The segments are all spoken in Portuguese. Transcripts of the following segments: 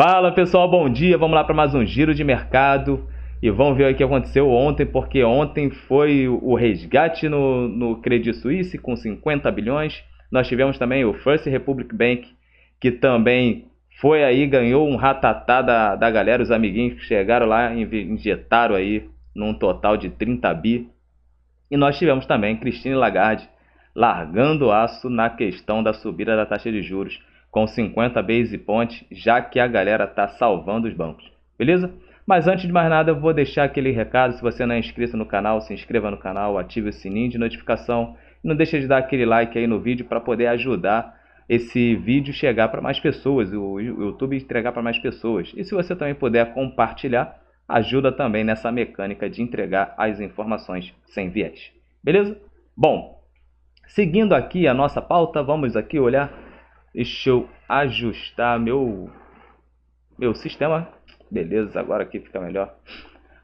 Fala pessoal, bom dia. Vamos lá para mais um giro de mercado e vamos ver o que aconteceu ontem, porque ontem foi o resgate no Credit Suisse com 50 bilhões. Nós tivemos também o First Republic Bank, que também foi aí, ganhou um ratatá da galera, os amiguinhos que chegaram lá e injetaram aí num total de 30 bi. E nós tivemos também Christine Lagarde largando o aço na questão da subida da taxa de juros com 50 base points, já que a galera está salvando os bancos. Beleza? Mas antes de mais nada, eu vou deixar aquele recado. Se você não é inscrito no canal, se inscreva no canal, ative o sininho de notificação. E não deixa de dar aquele like aí no vídeo para poder ajudar esse vídeo chegar para mais pessoas, o YouTube entregar para mais pessoas. E se você também puder compartilhar, ajuda também nessa mecânica de entregar as informações sem viés. Beleza? Bom, seguindo aqui a nossa pauta, vamos aqui olhar. Deixa eu ajustar meu sistema. Beleza, agora aqui fica melhor.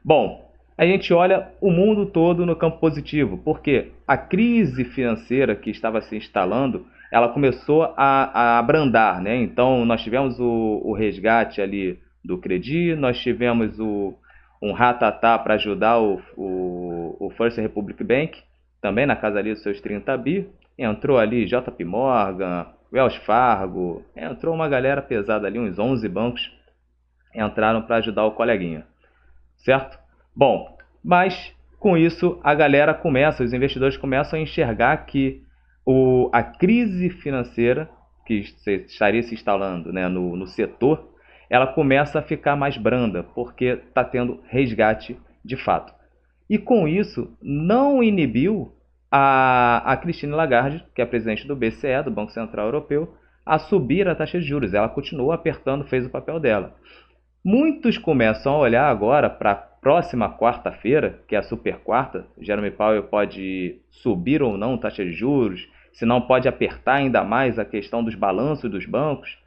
Bom, a gente olha o mundo todo no campo positivo, porque a crise financeira que estava se instalando, ela começou a abrandar, né? Então, nós tivemos o resgate ali do Credit, nós tivemos um ratatá para ajudar o First Republic Bank, também na casa ali dos seus 30 bi. Entrou ali JP Morgan, Wells Fargo, entrou uma galera pesada ali, uns 11 bancos entraram para ajudar o coleguinha, certo? Bom, mas com isso a galera começa, os investidores começam a enxergar que a crise financeira que estaria se instalando, né, no setor, ela começa a ficar mais branda, porque está tendo resgate de fato. E com isso não inibiu a Christine Lagarde, que é a presidente do BCE, do Banco Central Europeu, a subir a taxa de juros. Ela continuou apertando, fez o papel dela. Muitos começam a olhar agora para a próxima quarta-feira, que é a super quarta. Jerome Powell pode subir ou não a taxa de juros, se não pode apertar ainda mais a questão dos balanços dos bancos.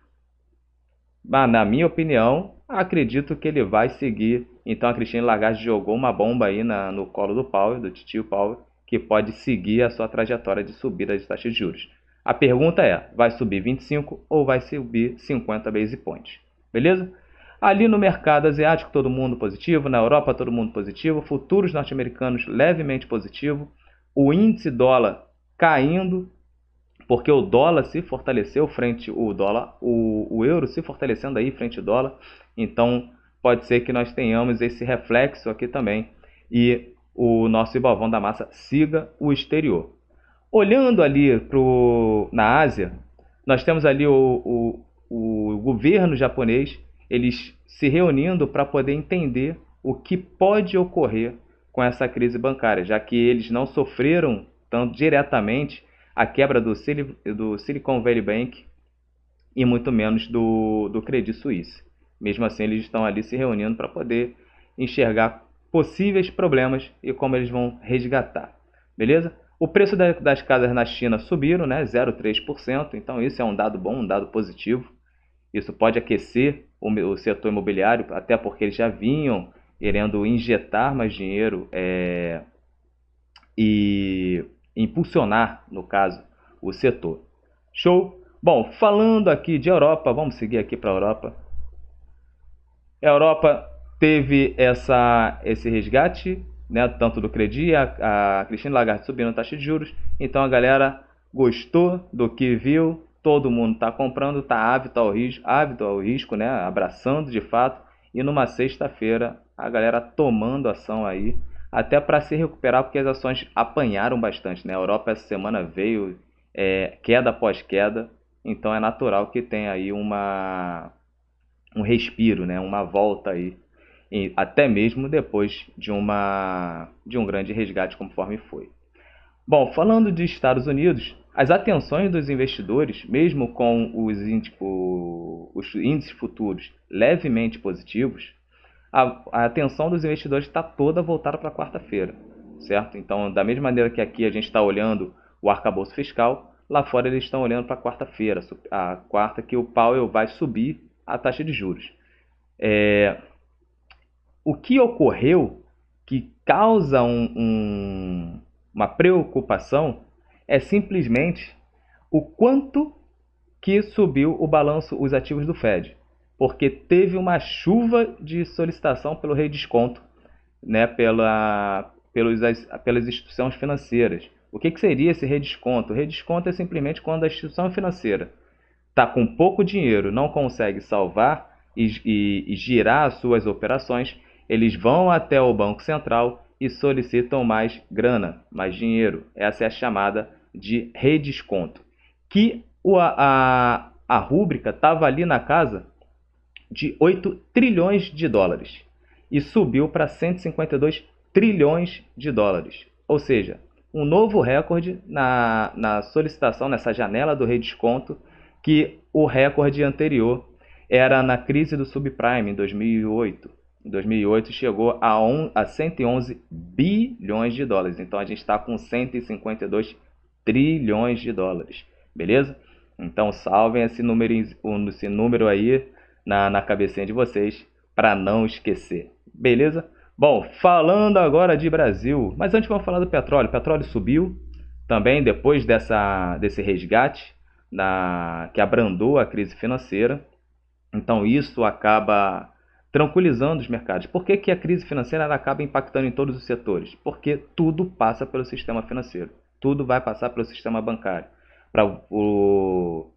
Mas, na minha opinião, acredito que ele vai seguir. Então a Christine Lagarde jogou uma bomba aí no colo do Powell, do titio Powell, que pode seguir a sua trajetória de subida de taxa de juros. A pergunta é, vai subir 25 ou vai subir 50 base points? Beleza? Ali no mercado asiático, todo mundo positivo. Na Europa, todo mundo positivo. Futuros norte-americanos levemente positivo. O índice dólar caindo, porque o dólar se fortaleceu frente ao dólar, o euro se fortalecendo aí frente ao dólar. Então, pode ser que nós tenhamos esse reflexo aqui também e o nosso Ibovão da Massa siga o exterior. Olhando ali na Ásia, nós temos ali o governo japonês, eles se reunindo para poder entender o que pode ocorrer com essa crise bancária, já que eles não sofreram tanto diretamente a quebra do Silicon Valley Bank e muito menos do Credit Suisse. Mesmo assim, eles estão ali se reunindo para poder enxergar possíveis problemas e como eles vão resgatar. Beleza? O preço das casas na China subiram, né, 0,3%, então isso é um dado bom, um dado positivo. Isso pode aquecer o setor imobiliário, até porque eles já vinham querendo injetar mais dinheiro e impulsionar, no caso, o setor. Show? Bom, falando aqui de Europa, vamos seguir aqui para a Europa. A Europa teve esse resgate, né, tanto do Credit, a Christine Lagarde subindo a taxa de juros, então a galera gostou do que viu, todo mundo está comprando, está ávido ao risco, né, abraçando de fato, e numa sexta-feira a galera tomando ação aí, até para se recuperar, porque as ações apanharam bastante, né? A Europa essa semana veio queda após queda, então é natural que tenha aí um respiro, né? Uma volta aí, e até mesmo depois de um grande resgate conforme foi. Bom, falando de Estados Unidos, as atenções dos investidores, mesmo com os índices futuros levemente positivos, a atenção dos investidores está toda voltada para quarta-feira, certo? Então, da mesma maneira que aqui a gente está olhando o arcabouço fiscal, lá fora eles estão olhando para quarta-feira, a quarta que o Powell vai subir a taxa de juros. O que ocorreu que causa uma preocupação é simplesmente o quanto que subiu o balanço, os ativos do Fed. porque teve uma chuva de solicitação pelo redesconto, né, pelas instituições financeiras. O que seria esse redesconto? O redesconto é simplesmente quando a instituição financeira está com pouco dinheiro, não consegue salvar e girar as suas operações, eles vão até o Banco Central e solicitam mais grana, mais dinheiro. Essa é a chamada de redesconto. Que a rúbrica estava ali na casa de 8 trilhões de dólares e subiu para 152 trilhões de dólares. Ou seja, um novo recorde na solicitação, nessa janela do redesconto, que o recorde anterior era na crise do subprime em 2008. Em 2008 chegou a 111 bilhões de dólares. Então a gente está com 152 trilhões de dólares. Beleza? Então salvem esse número aí na cabecinha de vocês para não esquecer. Beleza? Bom, falando agora de Brasil, mas antes vamos falar do petróleo. O petróleo subiu também depois desse resgate que abrandou a crise financeira. Então isso acaba tranquilizando os mercados. Por que a crise financeira acaba impactando em todos os setores? Porque tudo passa pelo sistema financeiro. Tudo vai passar pelo sistema bancário. Para o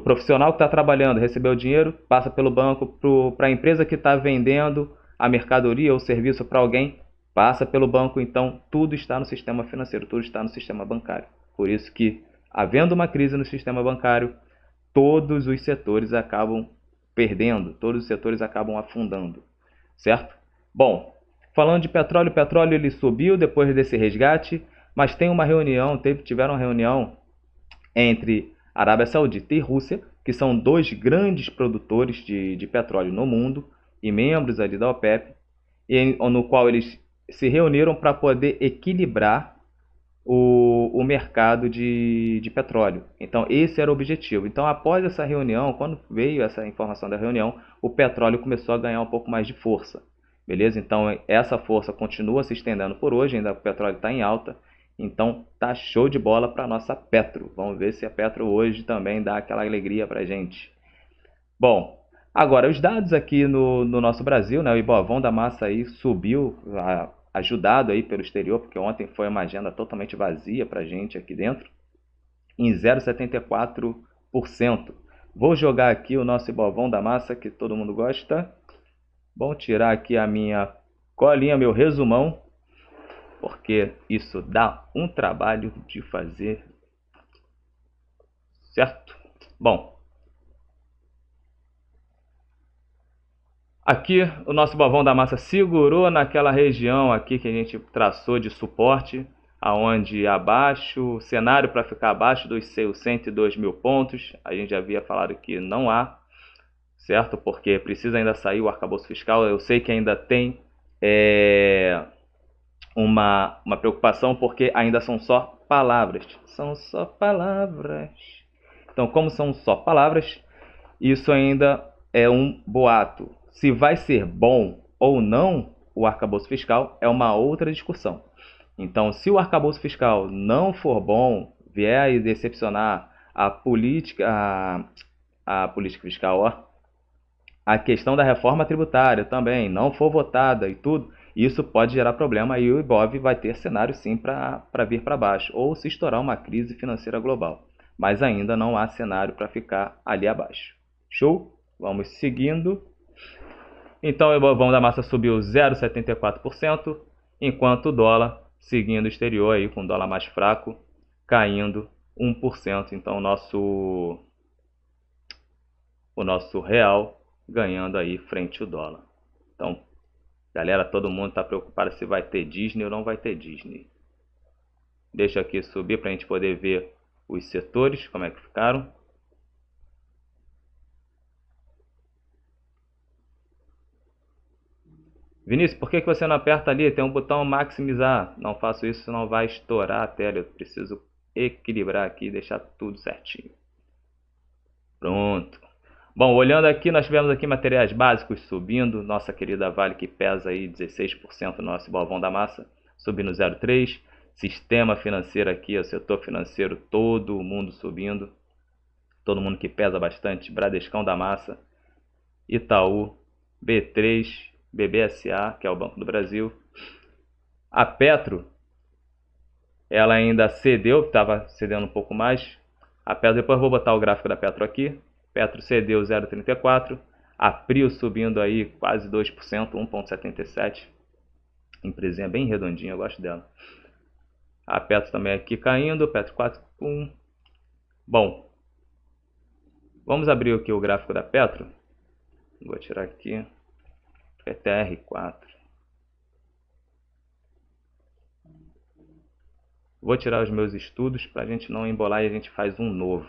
profissional que está trabalhando receber o dinheiro, passa pelo banco. Para a empresa que está vendendo a mercadoria ou serviço para alguém, passa pelo banco. Então tudo está no sistema financeiro, tudo está no sistema bancário. Por isso que, havendo uma crise no sistema bancário, todos os setores acabam perdendo, todos os setores acabam afundando, certo? Bom, falando de petróleo, o petróleo ele subiu depois desse resgate, mas tiveram uma reunião entre Arábia Saudita e Rússia, que são dois grandes produtores de petróleo no mundo e membros ali da OPEP, no qual eles se reuniram para poder equilibrar o mercado de petróleo. Então esse era o objetivo. Então após essa reunião, quando veio essa informação da reunião, o petróleo começou a ganhar um pouco mais de força. Beleza? Então essa força continua se estendendo por hoje, ainda o petróleo está em alta. Então tá show de bola para a nossa Petro. Vamos ver se a Petro hoje também dá aquela alegria para a gente. Bom, agora os dados aqui no nosso Brasil, né? O Ibovão da Massa aí subiu, ajudado aí pelo exterior, porque ontem foi uma agenda totalmente vazia para a gente aqui dentro, em 0,74%. Vou jogar aqui o nosso Ibovão da Massa, que todo mundo gosta. Vou tirar aqui a minha colinha, meu resumão, porque isso dá um trabalho de fazer, certo? Bom, aqui o nosso Ibovão da Massa segurou naquela região aqui que a gente traçou de suporte, aonde abaixo, cenário para ficar abaixo dos seus 102 mil pontos, a gente já havia falado que não há, certo? Porque precisa ainda sair o arcabouço fiscal. Eu sei que ainda tem uma preocupação, porque ainda são só palavras. São só palavras. Então, como são só palavras, isso ainda é um boato. Se vai ser bom ou não o arcabouço fiscal é uma outra discussão. Então, se o arcabouço fiscal não for bom, vier a decepcionar a política fiscal, a questão da reforma tributária também não for votada e tudo, isso pode gerar problema e o Ibov vai ter cenário sim para vir para baixo ou se estourar uma crise financeira global. Mas ainda não há cenário para ficar ali abaixo. Show? Vamos seguindo. Então o Ibovão da Massa subiu 0,74%, enquanto o dólar seguindo o exterior aí com o dólar mais fraco, caindo 1%. Então o nosso real ganhando aí frente ao dólar. Então, galera, todo mundo está preocupado se vai ter Disney ou não vai ter Disney. Deixa aqui subir para a gente poder ver os setores, como é que ficaram. Vinícius, por que você não aperta ali? Tem um botão maximizar. Não faço isso, senão vai estourar a tela. Eu preciso equilibrar aqui e deixar tudo certinho. Pronto. Bom, olhando aqui, nós tivemos aqui materiais básicos subindo. Nossa querida Vale, que pesa aí 16% no nosso Ibovão da Massa, subindo 0,3%. Sistema financeiro aqui, o setor financeiro, todo mundo subindo. Todo mundo que pesa bastante. Bradescão da Massa, Itaú, B3, BBSA, que é o Banco do Brasil. A Petro, ela ainda cedeu, estava cedendo um pouco mais. A Petro, depois vou botar o gráfico da Petro aqui. Petro cedeu 0,34. A Prio subindo aí quase 2%, 1,77. Empresinha bem redondinha, eu gosto dela. A Petro também aqui caindo, Petro 4,1. Bom, vamos abrir aqui o gráfico da Petro. Vou tirar aqui, PTR4. Vou tirar os meus estudos para a gente não embolar e a gente faz um novo.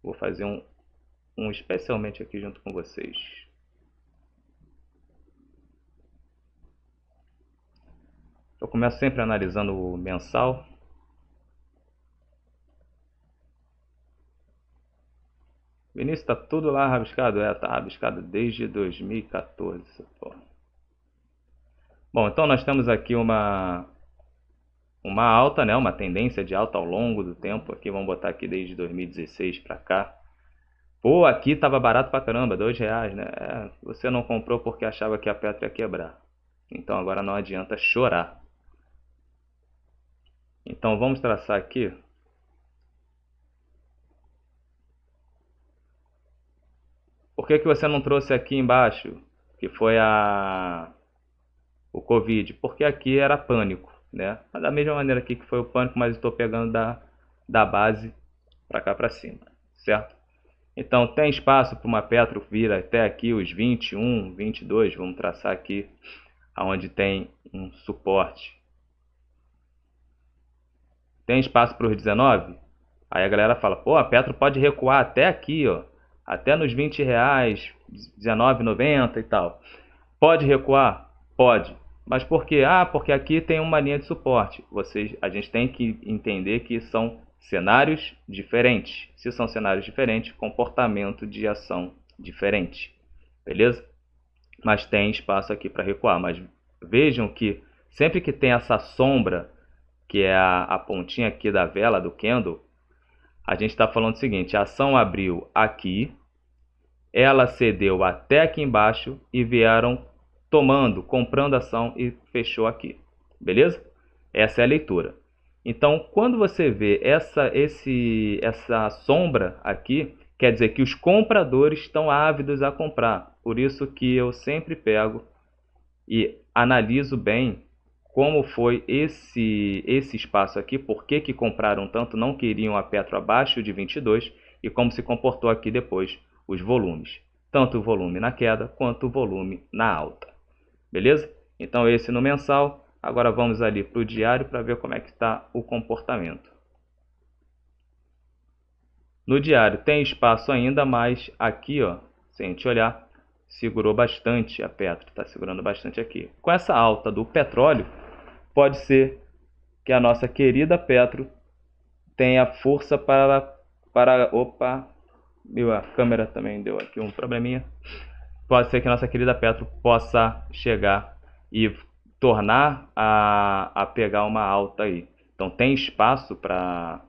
Vou fazer um especialmente aqui junto com vocês. Eu começo sempre analisando o mensal. Vinícius, está tudo lá rabiscado? Tá rabiscado desde 2014. Pô. Bom, então nós temos aqui uma alta, né? Uma tendência de alta ao longo do tempo. Aqui vamos botar aqui desde 2016 para cá. Pô, aqui tava barato pra caramba, R$2, né? Você não comprou porque achava que a Petro ia quebrar. Então agora não adianta chorar. Então vamos traçar aqui. Por que você não trouxe aqui embaixo, que foi o Covid? Porque aqui era pânico, né? Mas da mesma maneira aqui que foi o pânico, mas estou pegando da base para cá para cima, certo? Então tem espaço para uma Petro vir até aqui os 21, 22, vamos traçar aqui aonde tem um suporte. Tem espaço para os 19? Aí a galera fala, pô, a Petro pode recuar até aqui, ó, até nos R$20, R$19,90 e tal. Pode recuar? Pode. Mas por quê? Porque aqui tem uma linha de suporte. A gente tem que entender que são cenários diferentes. Se são cenários diferentes, comportamento de ação diferente. Beleza? Mas tem espaço aqui para recuar. Mas vejam que sempre que tem essa sombra, que é a pontinha aqui da vela, do candle, a gente está falando o seguinte, a ação abriu aqui, ela cedeu até aqui embaixo e vieram comprando ação e fechou aqui. Beleza? Essa é a leitura. Então, quando você vê essa sombra aqui, quer dizer que os compradores estão ávidos a comprar. Por isso que eu sempre pego e analiso bem como foi esse espaço aqui, por que compraram tanto, não queriam a Petro abaixo de 22 e como se comportou aqui depois os volumes. Tanto o volume na queda quanto o volume na alta. Beleza? Então esse no mensal. Agora vamos ali para o diário para ver como é que está o comportamento. No diário tem espaço ainda, mas aqui, ó, se a gente olhar, segurou bastante a Petro, está segurando bastante aqui. Com essa alta do petróleo, pode ser que a nossa querida Petro tenha força para opa, a câmera também deu aqui um probleminha. Pode ser que a nossa querida Petro possa chegar e tornar a pegar uma alta aí. Então tem espaço para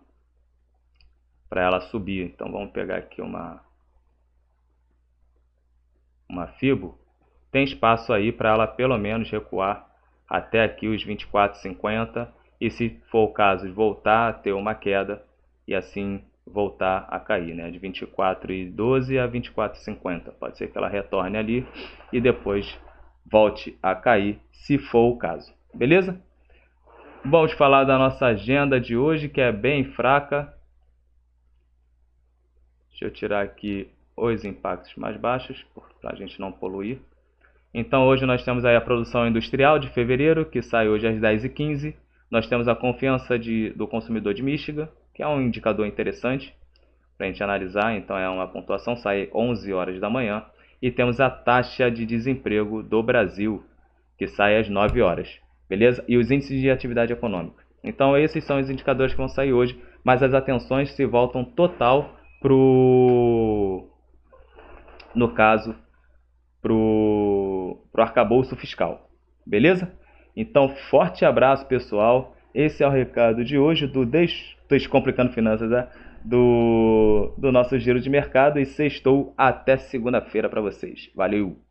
ela subir. Então vamos pegar aqui uma Fibo. Tem espaço aí para ela pelo menos recuar até aqui os 24,50 e se for o caso voltar a ter uma queda e assim voltar a cair, né? De 24,12 a 24,50. Pode ser que ela retorne ali e depois volte a cair, se for o caso. Beleza? Vamos falar da nossa agenda de hoje, que é bem fraca. Deixa eu tirar aqui os impactos mais baixos, para a gente não poluir. Então hoje nós temos aí a produção industrial de fevereiro, que sai hoje às 10h15. Nós temos a confiança do consumidor de Michigan, que é um indicador interessante para a gente analisar. Então é uma pontuação, sai 11 horas da manhã. E temos a taxa de desemprego do Brasil, que sai às 9 horas. Beleza? E os índices de atividade econômica. Então esses são os indicadores que vão sair hoje, mas as atenções se voltam total no caso, pro arcabouço fiscal. Beleza? Então, forte abraço, pessoal. Esse é o recado de hoje do Descomplicando Finanças, do nosso giro de mercado e sextou até segunda-feira para vocês. Valeu!